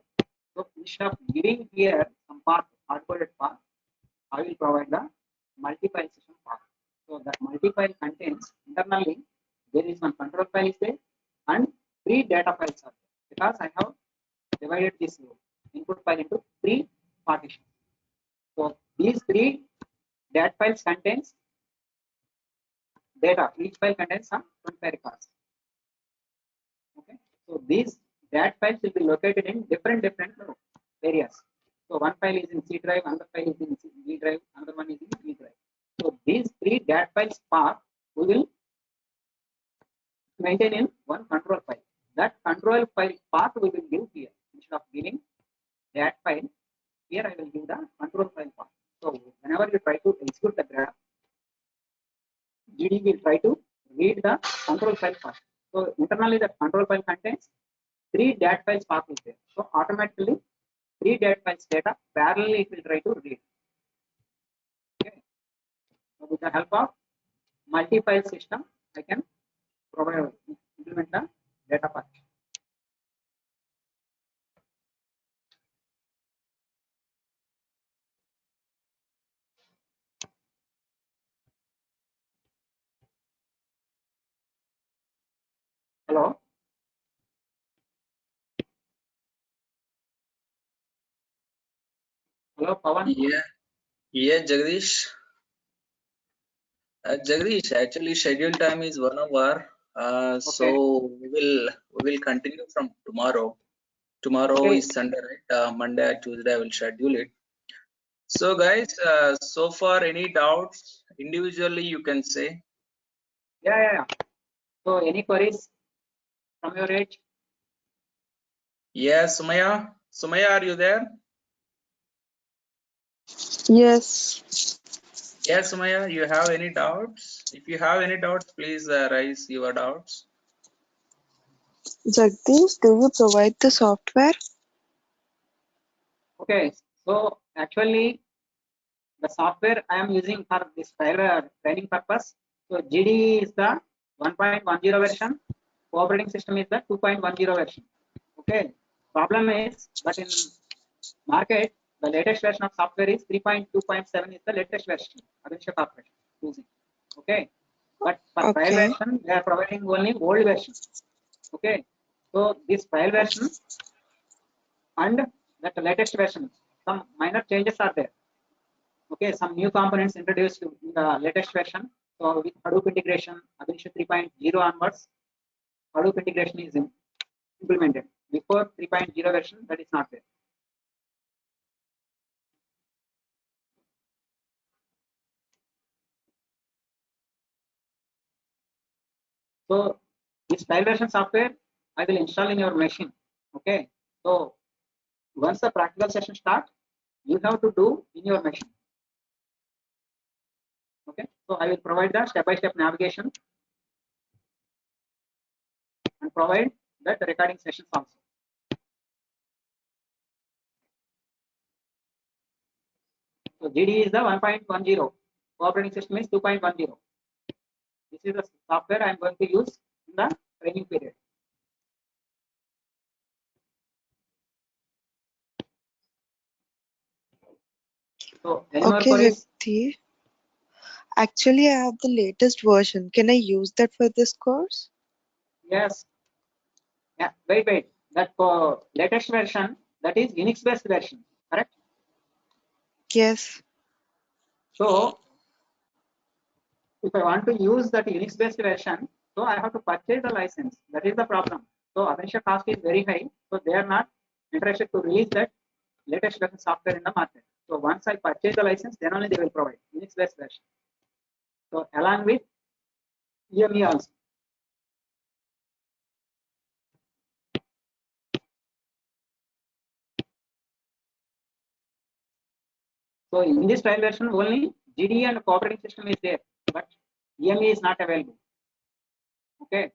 So instead of giving here some path, hard-coded path, I will provide the multi-file session path. So that multi-file contains internally there is one control file is there and 3 data files are there, because I have divided this input file into 3 partitions. So these 3 data files contains data. Each file contains some 25 records. Okay. So these data files will be located in different areas. So one file is in C drive, another file is in G drive, another one is in E drive. So these 3 data files path we will maintain in one control file. That control file path we will give here. Instead of giving that file, here I will give the control file path. So whenever you try to execute the graph, GD will try to read the control file path. So internally the control file contains 3 data files path is there. So automatically 3 data files data parallelly it will try to read. Okay. So with the help of multi-file system, I can implement the data path. Hello. Hello, Pawan. Yeah, Jagdish. Jagdish, actually scheduled time is 1 hour. Okay. So we will continue from tomorrow. Tomorrow Okay. is Sunday, right? Monday or Tuesday I will schedule it. So guys, so far any doubts individually you can say. Yeah. So any queries from your edge? Yeah, Sumaya. Sumaya, are you there? Yes. Yeah, Sumaya, you have any doubts? If you have any doubts, please raise your doubts. Jagdish, do you provide the software? Okay. So actually the software I am using for this training purpose. So GD is the 1.10 version. Operating system is the 2.10 version. Okay. Problem is that in market the latest version of software is 3.2.7 is the latest version. Adventure Corporation using. Okay. But for trial Okay. version they are providing only old version. Okay. So this trial version and that latest version, some minor changes are there. Okay, some new components introduced in the latest version. So with Hadoop integration, Adventure 3.0 onwards, Hadoop integration is implemented. Before 3.0 version, that is not there. So this trial version software I will install in your machine. Okay. So once the practical session starts, you have to do in your machine. Okay. So I will provide the step-by-step navigation and provide that recording sessions also. So GD is the 1.10. Operating system is 2.10. This is the software I am going to use in the training period. So any more Okay, queries? Jagdish. Actually, I have the latest version. Can I use that for this course? Yes. Yeah. Wait. That latest version, that is Unix based version, correct? Yes. So if I want to use that Unix based version, so I have to purchase the license. That is the problem. So admission cost is very high. So they are not interested to release that latest version software in the market. So once I purchase the license, then only they will provide Unix based version. So along with EME also. So in this trial version, only GD and operating system is there, but EME is not available. Okay.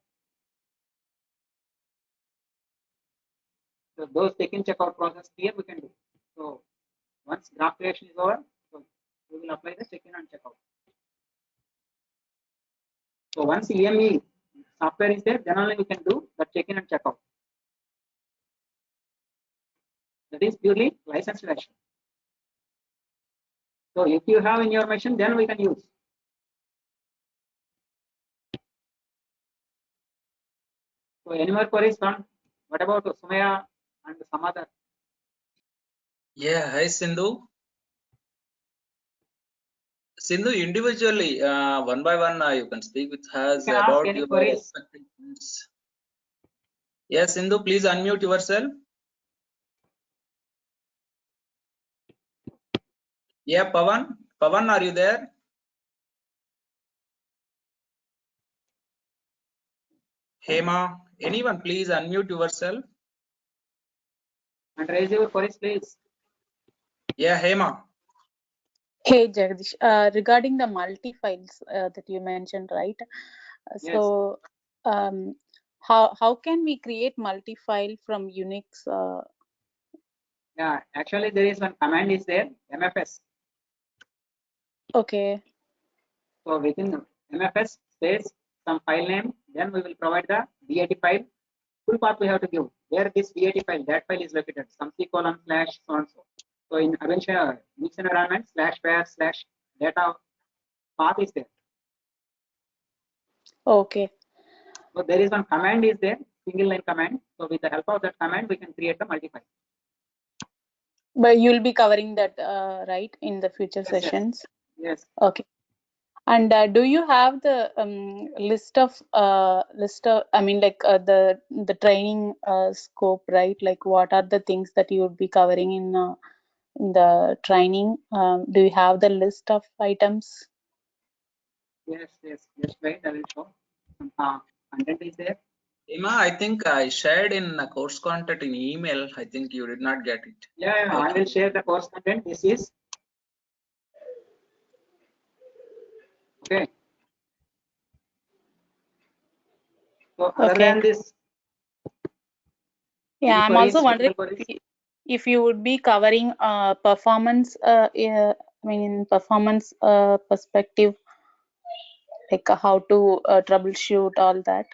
So those check-in checkout process here we can do. So once graph creation is over, so we will apply the check-in and checkout. So once EME software is there, then only we can do the check-in and checkout. That is purely licensed version. So if you have in your machine, then we can use. So any more queries from? What about Sumaya and some other? Yeah, hi Sindhu. Sindhu, individually, one by one, you can speak with us You can ask about any your queries. expectations. Yes, Sindhu, please unmute yourself. Yeah, Pavan. Pavan, are you there? Hema, anyone, please unmute yourself. And raise your queries, please. Yeah, Hema. Hey Jagdish, regarding the multi-files that you mentioned, right? Yes. So, how can we create multi-file from Unix? Yeah, actually there is one command is there, MFS. Okay, So within MFS space some file name, then we will provide the DAT file. Full path we have to give. Where this DAT file, that file is located. Some C:/ so and so. So in Aventure Unix environment /var/data path is there. okay. So there is one command is there, single line command. So with the help of that command, we can create the multi-file. But you'll be covering that, right, in the future Yes, sessions? Yes. Okay. And do you have the list of I mean, like the training scope, right? Like what are the things that you would be covering in the training? Do you have the list of items? Yes. Just wait, I will show. Content is there. Hema, I think I shared in a course content in email. I think you did not get it. Yeah, Okay. I will share the course content. This is okay. So other Okay. than this, Yeah, any I'm queries, also wondering technical queries? if you would be covering performance, I mean, in performance perspective, like how to troubleshoot all that.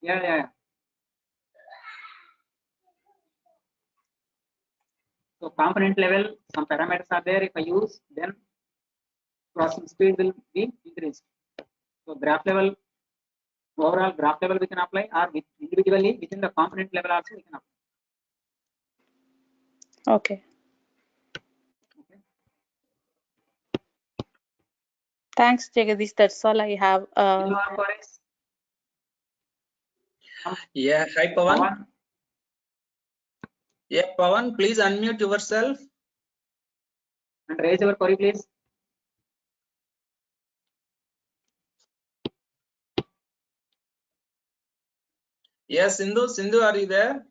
Yeah. So component level, some parameters are there. If I use, then processing speed will be increased. So graph level, overall graph level we can apply, or individually within the component level also we can apply. Okay. Thanks, Jagadish. That's all I have. Any more queries? Yeah, hi Pavan. Yeah, Pavan, please unmute yourself. And raise your query, please. Yes, Sindhu, are you there?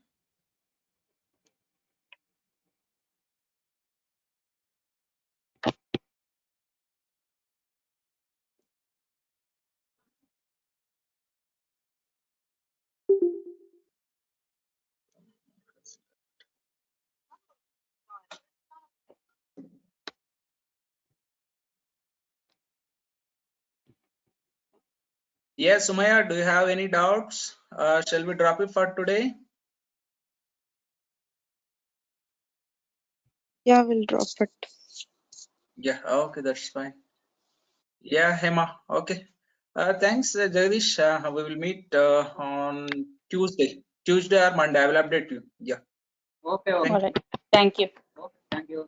Yes, Sumaya, do you have any doubts? Shall we drop it for today? Yeah, we'll drop it. Yeah, okay, that's fine. Yeah, Hema, okay. Thanks, Jagdish. We will meet on Tuesday or Monday. I will update you. Yeah. Okay. Thank All you. right. Thank you. Okay. Thank you.